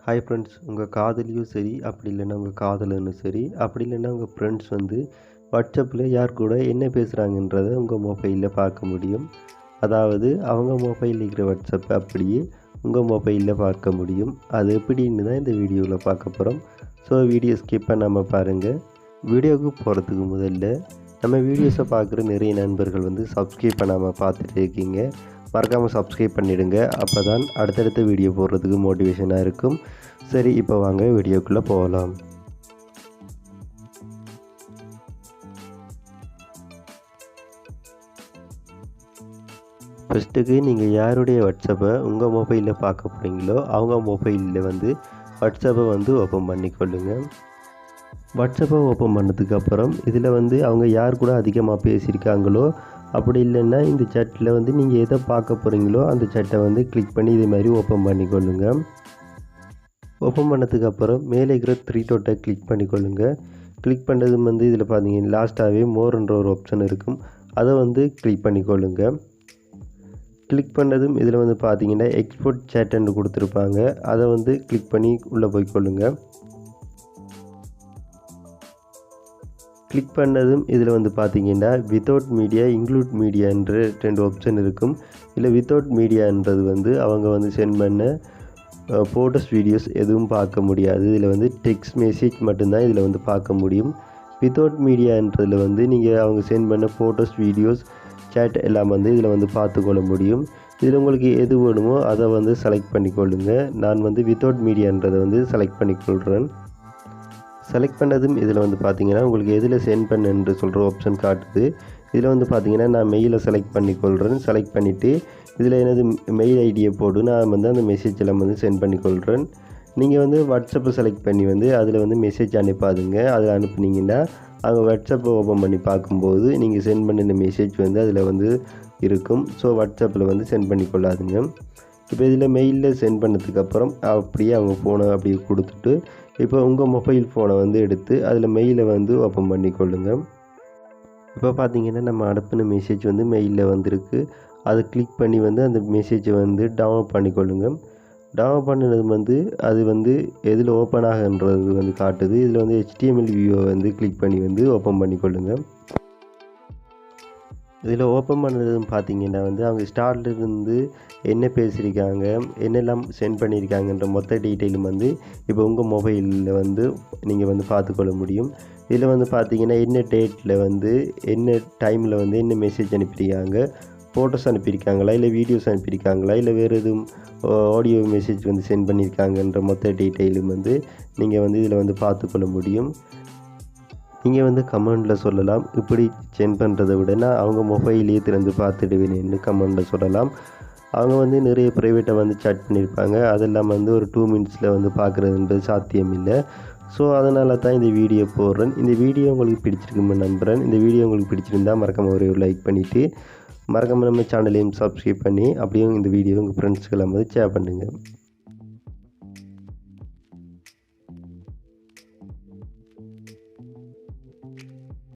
Hi friends, உங்கள் காதலியும் சரி, அப்படி இல்லைன்னா உங்கள் காதலனும் சரி, அப்படி இல்லைன்னா உங்கள் ஃப்ரெண்ட்ஸ் வந்து வாட்ஸ்அப்பில் யார் கூட என்ன பேசுகிறாங்கன்றதை உங்கள் மொபைலில் பார்க்க முடியும். அதாவது அவங்க மொபைலில் இருக்கிற வாட்ஸ்அப்பை அப்படியே உங்கள் மொபைலில் பார்க்க முடியும். அது எப்படின்னு தான் இந்த வீடியோவில் பார்க்க போகிறோம். ஸோ வீடியோ ஸ்கிப் பண்ணாமல் பாருங்கள். வீடியோவுக்கு போகிறதுக்கு முதல்ல நம்ம வீடியோஸை பார்க்குற நிறைய நண்பர்கள் வந்து சப்ஸ்கிரைப் பண்ணாமல் பார்த்துட்டு இருக்கீங்க. மறக்காமல் சப்ஸ்கிரைப் பண்ணிவிடுங்க. அப்போ தான் அடுத்தடுத்த வீடியோ போடுறதுக்கு மோட்டிவேஷனாக இருக்கும். சரி, இப்போ வாங்க வீடியோக்குள்ளே போகலாம். ஃபஸ்ட்டுக்கு நீங்கள் யாருடைய வாட்ஸ்அப்பை உங்கள் மொபைலில் பார்க்க போகிறீங்களோ அவங்க மொபைலில் வந்து வாட்ஸ்அப்பை வந்து ஓப்பன் பண்ணிக்கொள்ளுங்க. வாட்ஸ்அப்பை ஓப்பன் பண்ணதுக்கப்புறம் இதில் வந்து அவங்க யார் கூட அதிகமாக பேசியிருக்காங்களோ, அப்படி இல்லைன்னா இந்த சேட்டில் வந்து நீங்கள் எதை பார்க்க போகிறீங்களோ அந்த சேட்டை வந்து கிளிக் பண்ணி இதே மாதிரி ஓப்பன் பண்ணிக்கொள்ளுங்க. ஓப்பன் பண்ணதுக்கப்புறம் மேலே இருக்கிற 3 டாட்டை கிளிக் பண்ணிக்கொள்ளுங்க. கிளிக் பண்ணுறதும் வந்து இதில் பார்த்தீங்கன்னா லாஸ்ட்டாகவே மோர்ன்ற ஒரு ஆப்ஷன் இருக்கும், அதை வந்து கிளிக் பண்ணிக்கொள்ளுங்க. கிளிக் பண்ணதும் இதில் வந்து பார்த்தீங்கன்னா எக்ஸ்போர்ட் சேட்டுன்னு கொடுத்துருப்பாங்க, அதை வந்து கிளிக் பண்ணி உள்ளே போய்க்கொள்ளுங்க. கிளிக் பண்ணதும் இதில் வந்து பார்த்தீங்கன்னா வித்தவுட் மீடியா, இன்க்ளூட் மீடியான்ற 2 ஆப்ஷன் இருக்கும். இல்லை வித்தவுட் மீடியான்றது வந்து அவங்க வந்து சென்ட் பண்ண ஃபோட்டோஸ், வீடியோஸ் எதுவும் பார்க்க முடியாது. இதில் வந்து டெக்ஸ்ட் மெசேஜ் மட்டும்தான் இதில் வந்து பார்க்க முடியும். வித்தவுட் மீடியான்றதில் வந்து நீங்கள் அவங்க சென்ட் பண்ண ஃபோட்டோஸ், வீடியோஸ், சேட் எல்லாம் வந்து இதில் வந்து பார்த்துக்கொள்ள முடியும். இதில் உங்களுக்கு எது வேணுமோ அதை வந்து செலக்ட் பண்ணிக்கொள்ளுங்க. நான் வந்து வித்தவுட் மீடியான்றதை வந்து செலக்ட் பண்ணிக்கொள்கிறேன். செலக்ட் பண்ணதும் இதில் வந்து பார்த்தீங்கன்னா உங்களுக்கு எதில் சென்ட் பண்ணுன்னு சொல்கிற ஆப்ஷன் காட்டுது. இதில் வந்து பார்த்தீங்கன்னா நான் மெயிலை செலக்ட் பண்ணிக்கொள்கிறேன். செலக்ட் பண்ணிவிட்டு இதில் எனது மெயில் ஐடியை போட்டு நான் வந்து அந்த மெசேஜ் எல்லாம் வந்து சென்ட் பண்ணிக்கொள்கிறேன். நீங்கள் வந்து வாட்ஸ்அப்பை செலக்ட் பண்ணி வந்து அதில் வந்து மெசேஜ் அனுப்பாதுங்க. அதில் அனுப்புனீங்கன்னா அவங்க வாட்ஸ்அப்பை ஓப்பன் பண்ணி பார்க்கும்போது நீங்கள் சென்ட் பண்ணின மெசேஜ் வந்து அதில் வந்து இருக்கும். ஸோ வாட்ஸ்அப்பில் வந்து சென்ட் பண்ணிக்கொள்ளாதுங்க. இப்போ இதில் மெயிலில் சென்ட் பண்ணதுக்கப்புறம் அப்படியே அவங்க ஃபோனை அப்படியே கொடுத்துட்டு இப்போ உங்கள் மொபைல் ஃபோனை வந்து எடுத்து அதில் மெயிலை வந்து ஓப்பன் பண்ணிக்கொள்ளுங்க. இப்போ பார்த்தீங்கன்னா நம்ம அனுப்பின மெசேஜ் வந்து மெயிலில் வந்திருக்கு. அதை கிளிக் பண்ணி வந்து அந்த மெசேஜை வந்து டவுன்லோட் பண்ணிக்கொள்ளுங்க. டவுன்லோட் பண்ணினது வந்து அது வந்து எதில் ஓப்பன் ஆகுன்றது வந்து காட்டுது. இதில் வந்து HTML வியூவை வந்து கிளிக் பண்ணி வந்து ஓப்பன் பண்ணிக்கொள்ளுங்க. இதில் ஓப்பன் பண்ணதுன்னு பார்த்தீங்கன்னா வந்து அவங்க ஸ்டார்ட்லேருந்து என்ன பேசியிருக்காங்க, என்னெல்லாம் சென்ட் பண்ணியிருக்காங்கன்ற மொத்த டீட்டெயிலும் வந்து இப்போ உங்கள் மொபைலில் வந்து நீங்கள் வந்து பார்த்துக்கொள்ள முடியும். இதில் வந்து பார்த்தீங்கன்னா என்ன டேட்டில் வந்து என்ன டைமில் வந்து என்ன மெசேஜ் அனுப்பியிருக்காங்க, ஃபோட்டோஸ் அனுப்பியிருக்காங்களா, இல்லை வீடியோஸ் அனுப்பியிருக்காங்களா, இல்லை வேறு எதுவும் ஆடியோ மெசேஜ் வந்து சென்ட் பண்ணியிருக்காங்கன்ற மொத்த டீட்டெயிலும் வந்து நீங்கள் வந்து இதில் வந்து பார்த்துக்கொள்ள முடியும். நீங்கள் வந்து கமெண்டில் சொல்லலாம், இப்படி சென்ட் பண்ணுறதை விட நான் அவங்க மொபைலையே திறந்து பார்த்துடுவேன்னு கமெண்டில் சொல்லலாம். அவங்க வந்து நிறைய ப்ரைவேட்டை வந்து சேட் பண்ணியிருப்பாங்க, அதெல்லாம் வந்து ஒரு 2 மினிட்ஸில் வந்து பார்க்குறதுன்றது சாத்தியம் இல்லை. ஸோ அதனால தான் இந்த வீடியோ போடுறேன். இந்த வீடியோ உங்களுக்கு பிடிச்சிருக்குன்னு நம்புகிறேன். இந்த வீடியோ உங்களுக்கு பிடிச்சிருந்தால் மறக்காமல் ஒரு லைக் பண்ணிவிட்டு மறக்காமல் நம்ம சேனலையும் சப்ஸ்கிரைப் பண்ணி அப்படியே இந்த வீடியோ உங்கள் ஃப்ரெண்ட்ஸ்க்கெல்லாம் வந்து ஷேர் பண்ணுங்கள்.